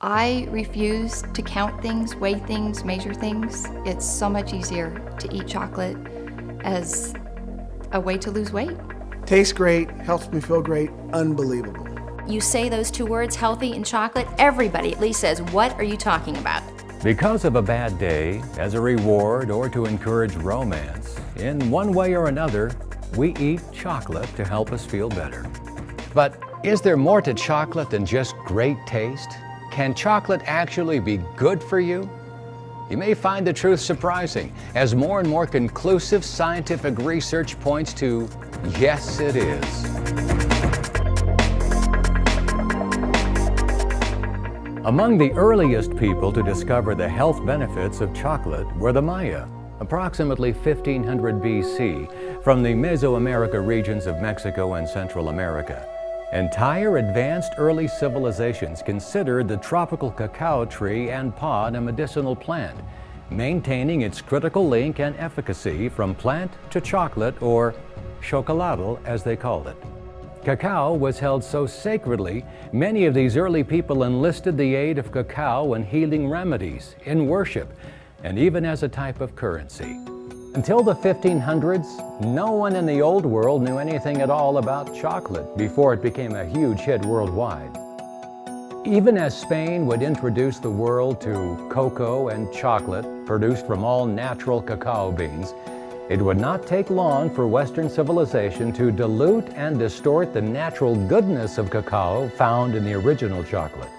I refuse to count things, weigh things, measure things. It's so much easier to eat chocolate as a way to lose weight. Tastes great, helps me feel great, unbelievable. You say those two words, healthy and chocolate, everybody at least says, what are you talking about? Because of a bad day, as a reward, or to encourage romance, in one way or another, we eat chocolate to help us feel better. But is there more to chocolate than just great taste? Can chocolate actually be good for you? You may find the truth surprising, as more and more conclusive scientific research points to, yes, it is. Among the earliest people to discover the health benefits of chocolate were the Maya, approximately 1500 BC, from the Mesoamerica regions of Mexico and Central America. Entire advanced early civilizations considered the tropical cacao tree and pod a medicinal plant, maintaining its critical link and efficacy from plant to chocolate, or chocolatl as they called it. Cacao was held so sacredly, many of these early people enlisted the aid of cacao in healing remedies, in worship, and even as a type of currency. Until the 1500s, no one in the old world knew anything at all about chocolate before it became a huge hit worldwide. Even as Spain would introduce the world to cocoa and chocolate produced from all natural cacao beans, it would not take long for Western civilization to dilute and distort the natural goodness of cacao found in the original chocolate.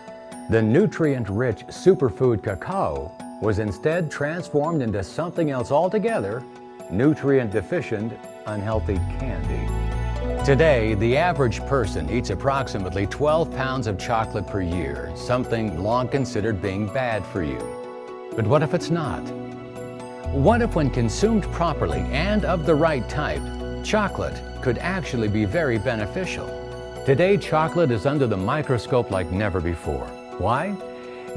The nutrient-rich superfood cacao was instead transformed into something else altogether, nutrient-deficient, unhealthy candy. Today, the average person eats approximately 12 pounds of chocolate per year, something long considered being bad for you. But what if it's not? What if, when consumed properly and of the right type, chocolate could actually be very beneficial? Today, chocolate is under the microscope like never before. Why?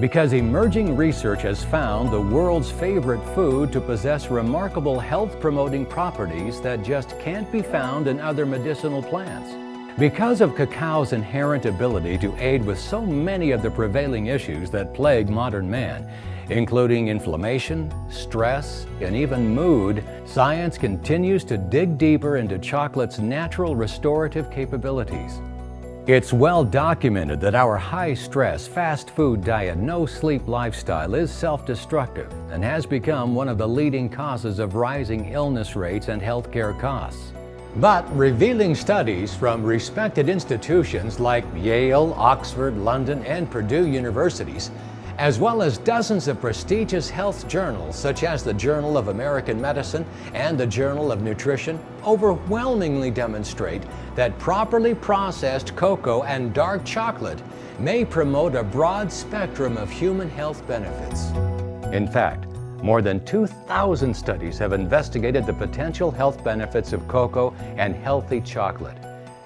Because emerging research has found the world's favorite food to possess remarkable health-promoting properties that just can't be found in other medicinal plants. Because of cacao's inherent ability to aid with so many of the prevailing issues that plague modern man, including inflammation, stress, and even mood, science continues to dig deeper into chocolate's natural restorative capabilities. It's well documented that our high-stress, fast food diet, no-sleep lifestyle is self-destructive and has become one of the leading causes of rising illness rates and healthcare costs. But revealing studies from respected institutions like Yale, Oxford, London, and Purdue universities, as well as dozens of prestigious health journals such as the Journal of American Medicine and the Journal of Nutrition, overwhelmingly demonstrate that properly processed cocoa and dark chocolate may promote a broad spectrum of human health benefits. In fact, more than 2,000 studies have investigated the potential health benefits of cocoa and healthy chocolate,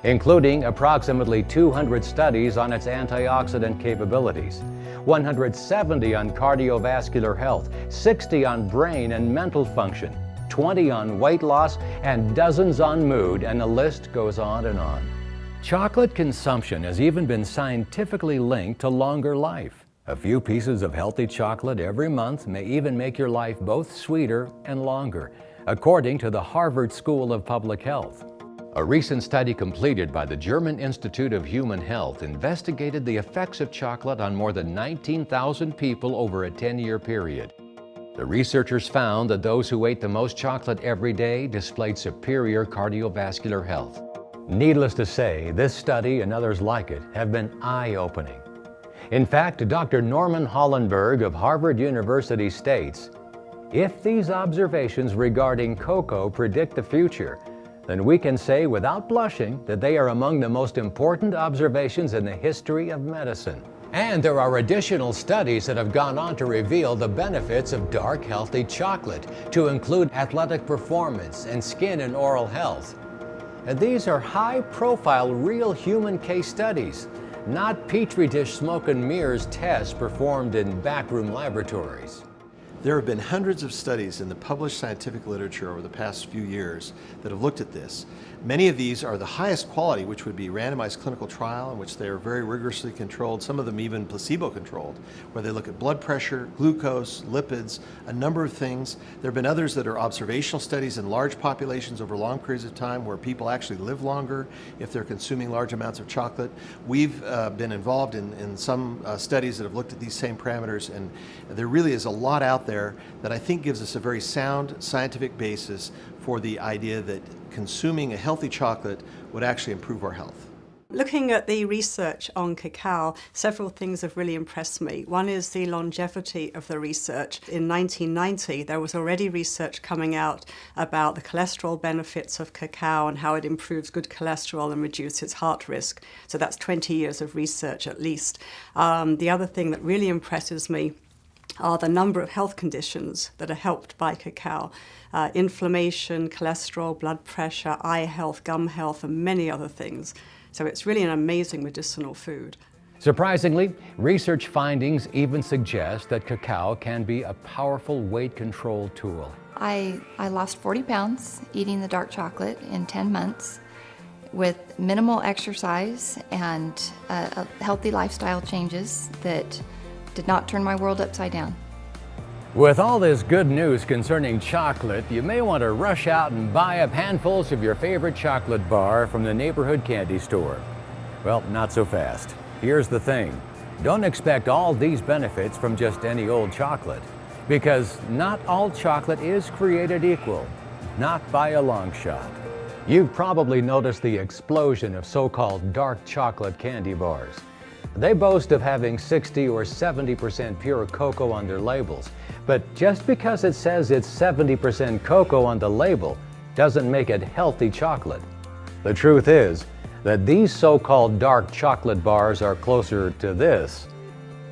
including approximately 200 studies on its antioxidant capabilities, 170 on cardiovascular health, 60 on brain and mental function, 20 on weight loss, and dozens on mood, and the list goes on and on. Chocolate consumption has even been scientifically linked to longer life. A few pieces of healthy chocolate every month may even make your life both sweeter and longer, according to the Harvard School of Public Health. A recent study completed by the German Institute of Human Health investigated the effects of chocolate on more than 19,000 people over a 10-year period. The researchers found that those who ate the most chocolate every day displayed superior cardiovascular health. Needless to say, this study and others like it have been eye-opening. In fact, Dr. Norman Hollenberg of Harvard University states, "If these observations regarding cocoa predict the future, then we can say without blushing that they are among the most important observations in the history of medicine." And there are additional studies that have gone on to reveal the benefits of dark, healthy chocolate, to include athletic performance and skin and oral health. And these are high-profile, real human case studies, not Petri dish smoke and mirrors tests performed in backroom laboratories. There have been hundreds of studies in the published scientific literature over the past few years that have looked at this. Many of these are the highest quality, which would be randomized clinical trial in which they are very rigorously controlled, some of them even placebo-controlled, where they look at blood pressure, glucose, lipids, a number of things. There have been others that are observational studies in large populations over long periods of time where people actually live longer if they're consuming large amounts of chocolate. We've been involved in some studies that have looked at these same parameters, and there really is a lot out there that I think gives us a very sound scientific basis for the idea that consuming a healthy chocolate would actually improve our health. Looking at the research on cacao, several things have really impressed me. One is the longevity of the research. In 1990, there was already research coming out about the cholesterol benefits of cacao and how it improves good cholesterol and reduces heart risk. So that's 20 years of research at least. The other thing that really impresses me are the number of health conditions that are helped by cacao. Inflammation, cholesterol, blood pressure, eye health, gum health, and many other things. So it's really an amazing medicinal food. Surprisingly, research findings even suggest that cacao can be a powerful weight control tool. I lost 40 pounds eating the dark chocolate in 10 months with minimal exercise and healthy lifestyle changes that did not turn my world upside down. With all this good news concerning chocolate, you may want to rush out and buy up handfuls of your favorite chocolate bar from the neighborhood candy store. Well, not so fast. Here's the thing. Don't expect all these benefits from just any old chocolate, because not all chocolate is created equal, not by a long shot. You've probably noticed the explosion of so-called dark chocolate candy bars. They boast of having 60 or 70% pure cocoa on their labels, but just because it says it's 70% cocoa on the label doesn't make it healthy chocolate. The truth is that these so-called dark chocolate bars are closer to this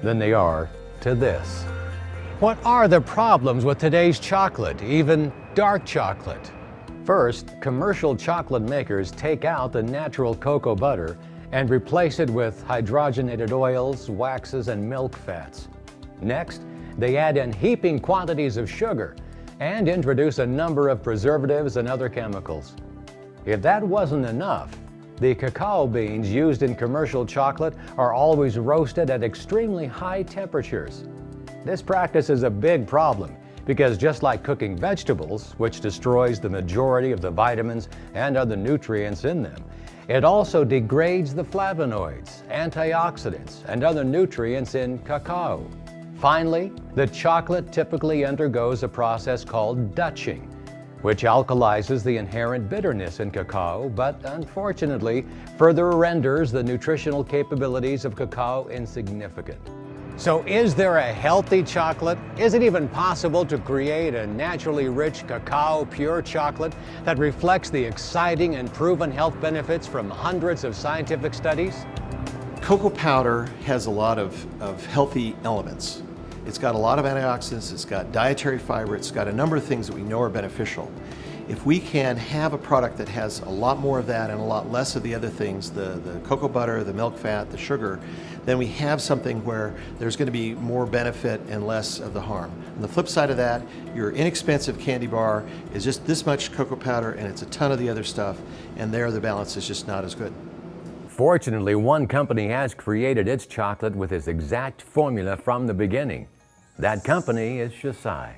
than they are to this. What are the problems with today's chocolate, even dark chocolate? First, commercial chocolate makers take out the natural cocoa butter and replace it with hydrogenated oils, waxes, and milk fats. Next, they add in heaping quantities of sugar and introduce a number of preservatives and other chemicals. If that wasn't enough, the cacao beans used in commercial chocolate are always roasted at extremely high temperatures. This practice is a big problem because just like cooking vegetables, which destroys the majority of the vitamins and other nutrients in them, it also degrades the flavonoids, antioxidants, and other nutrients in cacao. Finally, the chocolate typically undergoes a process called Dutching, which alkalizes the inherent bitterness in cacao, but unfortunately further renders the nutritional capabilities of cacao insignificant. So is there a healthy chocolate? Is it even possible to create a naturally rich cacao pure chocolate that reflects the exciting and proven health benefits from hundreds of scientific studies? Cocoa powder has a lot of healthy elements. It's got a lot of antioxidants, it's got dietary fiber, it's got a number of things that we know are beneficial. If we can have a product that has a lot more of that and a lot less of the other things, the cocoa butter, the milk fat, the sugar, then we have something where there's going to be more benefit and less of the harm. On the flip side of that, your inexpensive candy bar is just this much cocoa powder and it's a ton of the other stuff, and there the balance is just not as good. Fortunately, one company has created its chocolate with its exact formula from the beginning. That company is Xocai.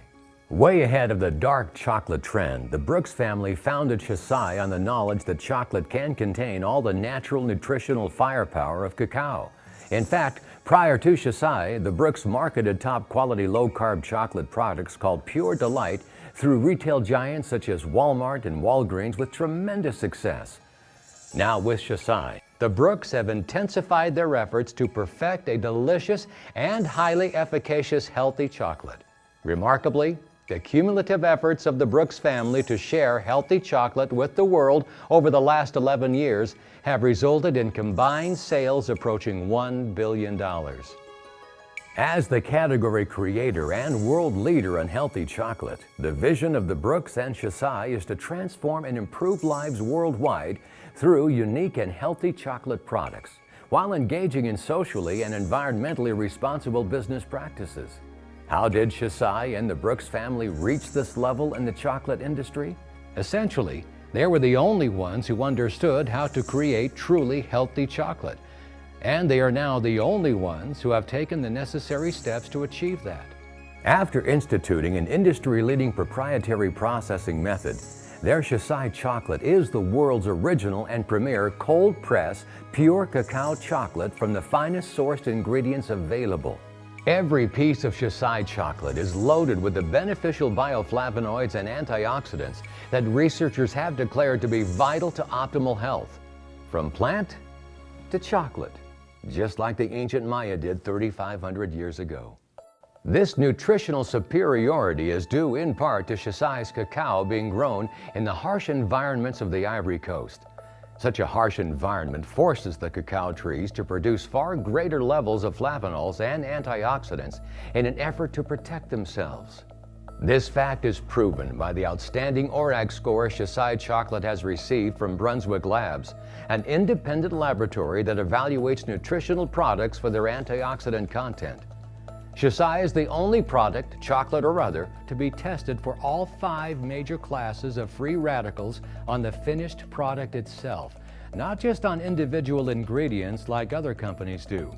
Way ahead of the dark chocolate trend, the Brooks family founded Xocai on the knowledge that chocolate can contain all the natural nutritional firepower of cacao. In fact, prior to Xocai, the Brooks marketed top-quality low-carb chocolate products called Pure Delight through retail giants such as Walmart and Walgreens with tremendous success. Now with Xocai, the Brooks have intensified their efforts to perfect a delicious and highly efficacious healthy chocolate. Remarkably, the cumulative efforts of the Brooks family to share healthy chocolate with the world over the last 11 years have resulted in combined sales approaching $1 billion. As the category creator and world leader in healthy chocolate, the vision of the Brooks and Xocai is to transform and improve lives worldwide through unique and healthy chocolate products, while engaging in socially and environmentally responsible business practices. How did Xocai and the Brooks family reach this level in the chocolate industry? Essentially, they were the only ones who understood how to create truly healthy chocolate. And they are now the only ones who have taken the necessary steps to achieve that. After instituting an industry-leading proprietary processing method, their Xocai chocolate is the world's original and premier cold-press, pure cacao chocolate from the finest sourced ingredients available. Every piece of Xocai chocolate is loaded with the beneficial bioflavonoids and antioxidants that researchers have declared to be vital to optimal health. From plant to chocolate, just like the ancient Maya did 3,500 years ago. This nutritional superiority is due in part to Xocai's cacao being grown in the harsh environments of the Ivory Coast. Such a harsh environment forces the cacao trees to produce far greater levels of flavonols and antioxidants in an effort to protect themselves. This fact is proven by the outstanding ORAC score Xocai chocolate has received from Brunswick Labs, an independent laboratory that evaluates nutritional products for their antioxidant content. Xocai is the only product, chocolate or other, to be tested for all 5 major classes of free radicals on the finished product itself, not just on individual ingredients like other companies do.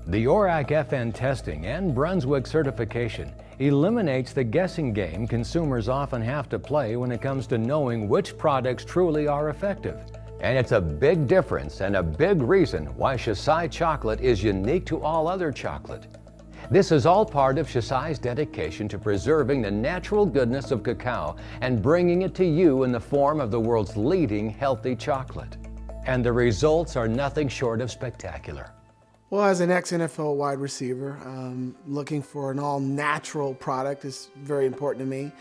The ORAC-FN testing and Brunswick certification eliminates the guessing game consumers often have to play when it comes to knowing which products truly are effective. And it's a big difference and a big reason why Xocai chocolate is unique to all other chocolate. This is all part of Xocai's dedication to preserving the natural goodness of cacao and bringing it to you in the form of the world's leading healthy chocolate. And the results are nothing short of spectacular. Well, as an ex-NFL wide receiver, looking for an all-natural product is very important to me.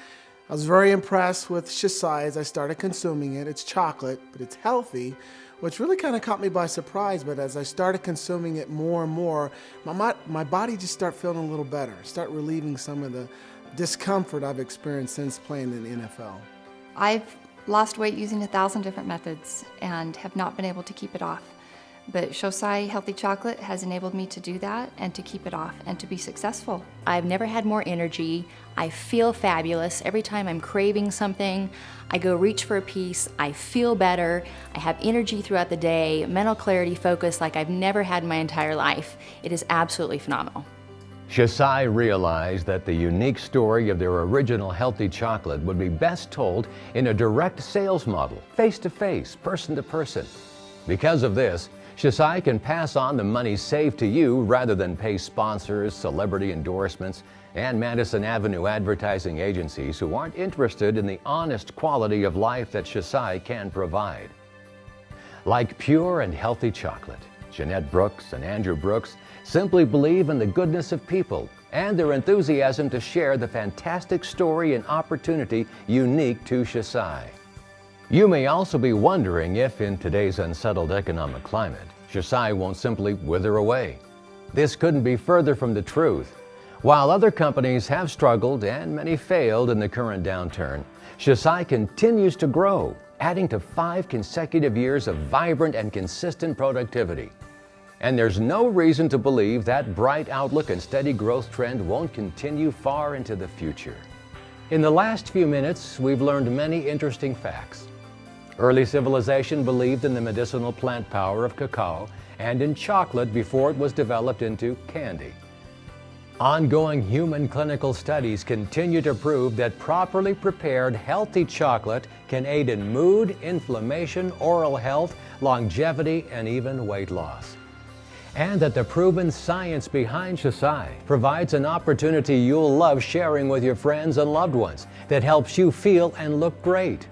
I was very impressed with Xocai as I started consuming it. It's chocolate, but it's healthy, which really kind of caught me by surprise. But as I started consuming it more and more, my body just started feeling a little better, start relieving some of the discomfort I've experienced since playing in the NFL. I've lost weight using 1,000 different methods and have not been able to keep it off. But Xocai Healthy Chocolate has enabled me to do that and to keep it off and to be successful. I've never had more energy. I feel fabulous. Every time I'm craving something, I go reach for a piece. I feel better. I have energy throughout the day, mental clarity, focus like I've never had in my entire life. It is absolutely phenomenal. Xocai realized that the unique story of their original healthy chocolate would be best told in a direct sales model, face-to-face, person-to-person. Because of this, Xocai can pass on the money saved to you rather than pay sponsors, celebrity endorsements, and Madison Avenue advertising agencies who aren't interested in the honest quality of life that Xocai can provide. Like pure and healthy chocolate, Janette Brooks and Andrew Brooks simply believe in the goodness of people and their enthusiasm to share the fantastic story and opportunity unique to Xocai. You may also be wondering if, in today's unsettled economic climate, Xocai won't simply wither away. This couldn't be further from the truth. While other companies have struggled and many failed in the current downturn, Xocai continues to grow, adding to 5 consecutive years of vibrant and consistent productivity. And there's no reason to believe that bright outlook and steady growth trend won't continue far into the future. In the last few minutes, we've learned many interesting facts. Early civilization believed in the medicinal plant power of cacao and in chocolate before it was developed into candy. Ongoing human clinical studies continue to prove that properly prepared healthy chocolate can aid in mood, inflammation, oral health, longevity, and even weight loss. And that the proven science behind Xocai provides an opportunity you'll love sharing with your friends and loved ones that helps you feel and look great.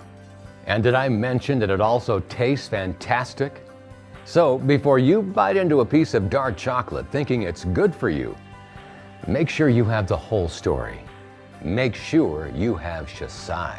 And did I mention that it also tastes fantastic? So before you bite into a piece of dark chocolate thinking it's good for you, make sure you have the whole story. Make sure you have Xocai.